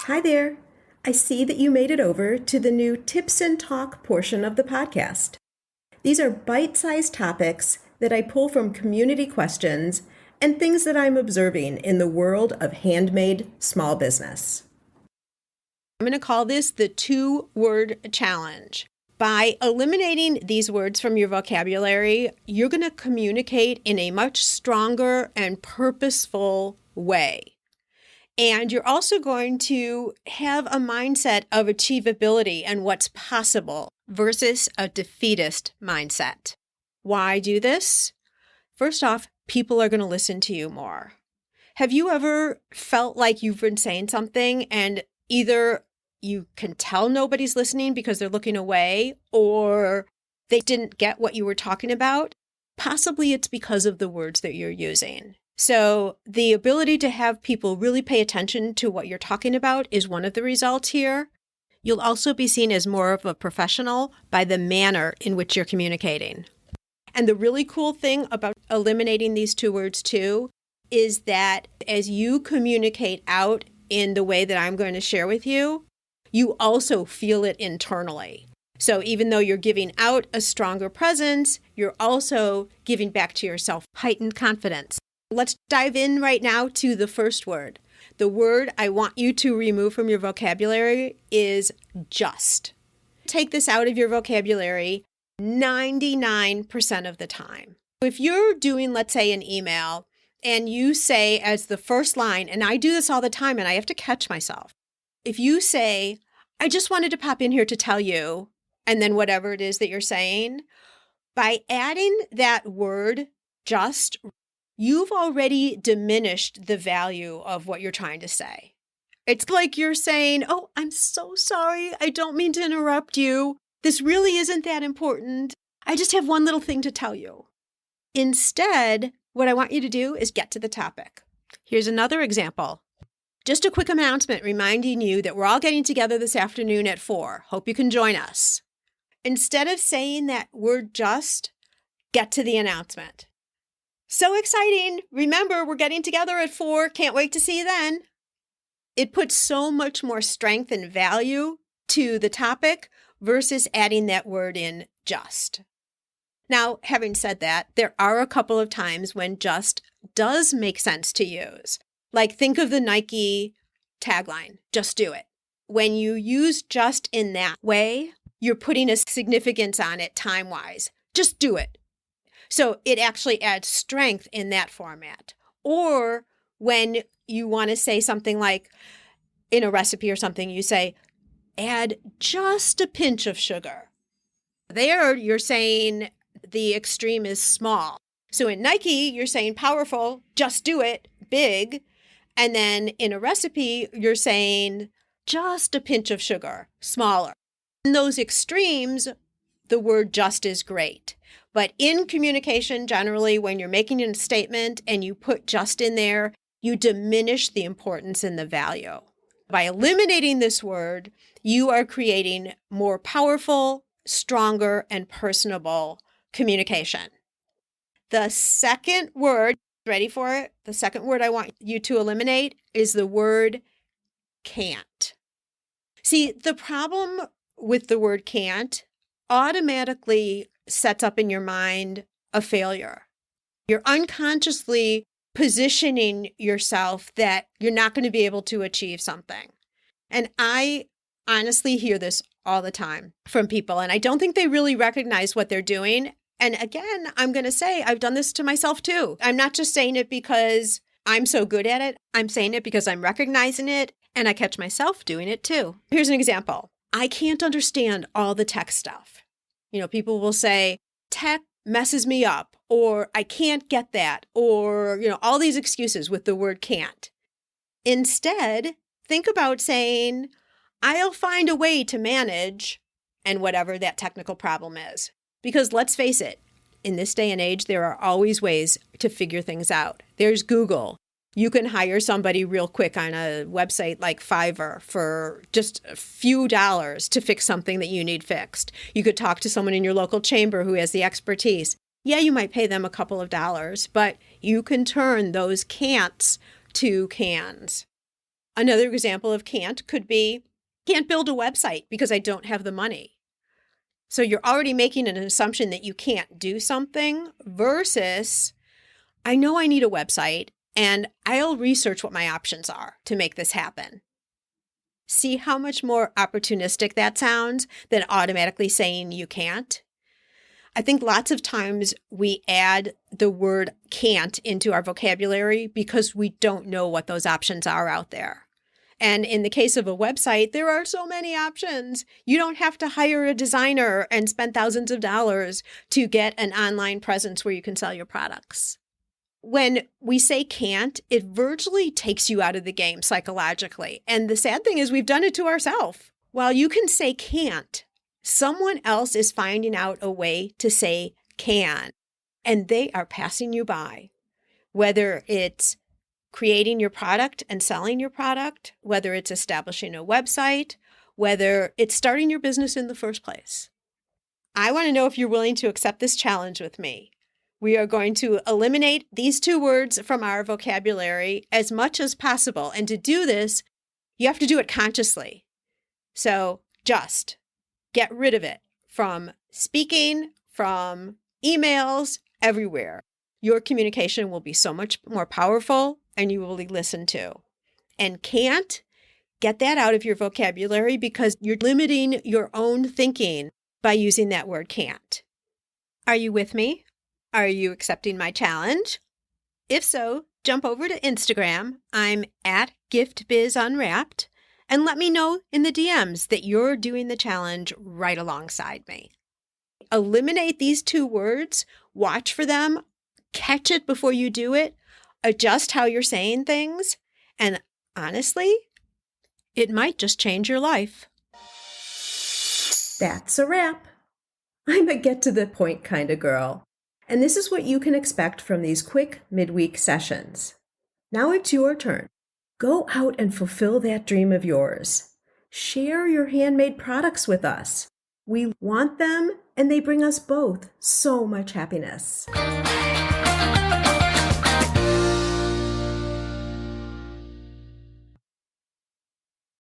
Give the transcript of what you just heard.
Hi there. I see that you made it over to the new Tips and Talk portion of the podcast. These are bite-sized topics that I pull from community questions and things that I'm observing in the world of handmade small business. I'm going to call this the 2-word challenge. By eliminating these words from your vocabulary, you're going to communicate in a much stronger and purposeful way. And you're also going to have a mindset of achievability and what's possible versus a defeatist mindset. Why do this? First off, people are going to listen to you more. Have you ever felt like you've been saying something and either you can tell nobody's listening because they're looking away, or they didn't get what you were talking about? Possibly it's because of the words that you're using. So the ability to have people really pay attention to what you're talking about is one of the results here. You'll also be seen as more of a professional by the manner in which you're communicating. And the really cool thing about eliminating these 2 words too is that as you communicate out in the way that I'm going to share with you, you also feel it internally. So even though you're giving out a stronger presence, you're also giving back to yourself heightened confidence. Let's dive in right now to the first word. The word I want you to remove from your vocabulary is just. Take this out of your vocabulary 99% of the time. If you're doing, let's say, an email, and you say as the first line, and I do this all the time and I have to catch myself. If you say, I just wanted to pop in here to tell you, and then whatever it is that you're saying, by adding that word just, you've already diminished the value of what you're trying to say. It's like you're saying, oh, I'm so sorry. I don't mean to interrupt you. This really isn't that important. I just have one little thing to tell you. Instead, what I want you to do is get to the topic. Here's another example. Just a quick announcement reminding you that we're all getting together this afternoon at 4. Hope you can join us. Instead of saying that word just, get to the announcement. So exciting. Remember, we're getting together at 4. Can't wait to see you then. It puts so much more strength and value to the topic versus adding that word in just. Now, having said that, there are a couple of times when just does make sense to use. Like think of the Nike tagline, just do it. When you use just in that way, you're putting a significance on it time-wise. Just do it. So it actually adds strength in that format. Or when you want to say something like in a recipe or something, you say, add just a pinch of sugar. There you're saying the extreme is small. So in Nike, you're saying powerful, just do it, big. And then in a recipe, you're saying just a pinch of sugar, smaller. In those extremes, the word just is great. But in communication, generally, when you're making a statement and you put just in there, you diminish the importance and the value. By eliminating this word, you are creating more powerful, stronger, and personable communication. The second word, ready for it? The second word I want you to eliminate is the word can't. See, the problem with the word can't automatically sets up in your mind a failure. You're unconsciously positioning yourself that you're not going to be able to achieve something. And I honestly hear this all the time from people, and I don't think they really recognize what they're doing. And again, I'm going to say I've done this to myself too. I'm not just saying it because I'm so good at it. I'm saying it because I'm recognizing it, and I catch myself doing it too. Here's an example. I can't understand all the tech stuff. People will say, tech messes me up, or I can't get that, or, all these excuses with the word can't. Instead, think about saying, I'll find a way to manage, and whatever that technical problem is. Because let's face it, in this day and age, there are always ways to figure things out. There's Google. You can hire somebody real quick on a website like Fiverr for just a few dollars to fix something that you need fixed. You could talk to someone in your local chamber who has the expertise. Yeah, you might pay them a couple of dollars, but you can turn those can'ts to cans. Another example of can't could be, can't build a website because I don't have the money. So you're already making an assumption that you can't do something versus, I know I need a website and I'll research what my options are to make this happen. See how much more opportunistic that sounds than automatically saying you can't? I think lots of times we add the word can't into our vocabulary because we don't know what those options are out there. And in the case of a website, there are so many options. You don't have to hire a designer and spend thousands of dollars to get an online presence where you can sell your products. When we say can't, it virtually takes you out of the game psychologically. And the sad thing is we've done it to ourselves. While you can say can't, someone else is finding out a way to say can, and they are passing you by. Whether it's creating your product and selling your product, whether it's establishing a website, whether it's starting your business in the first place. I want to know if you're willing to accept this challenge with me. We are going to eliminate these two words from our vocabulary as much as possible. And to do this, you have to do it consciously. So just get rid of it from speaking, from emails, everywhere. Your communication will be so much more powerful and you will be listened to. And can't, get that out of your vocabulary because you're limiting your own thinking by using that word can't. Are you with me? Are you accepting my challenge? If so, jump over to Instagram. I'm at GiftBizUnwrapped and let me know in the DMs that you're doing the challenge right alongside me. Eliminate these two words, watch for them, catch it before you do it, adjust how you're saying things, and honestly, it might just change your life. That's a wrap. I'm a get-to-the-point kind of girl, and this is what you can expect from these quick midweek sessions. Now it's your turn. Go out and fulfill that dream of yours. Share your handmade products with us. We want them, and they bring us both so much happiness.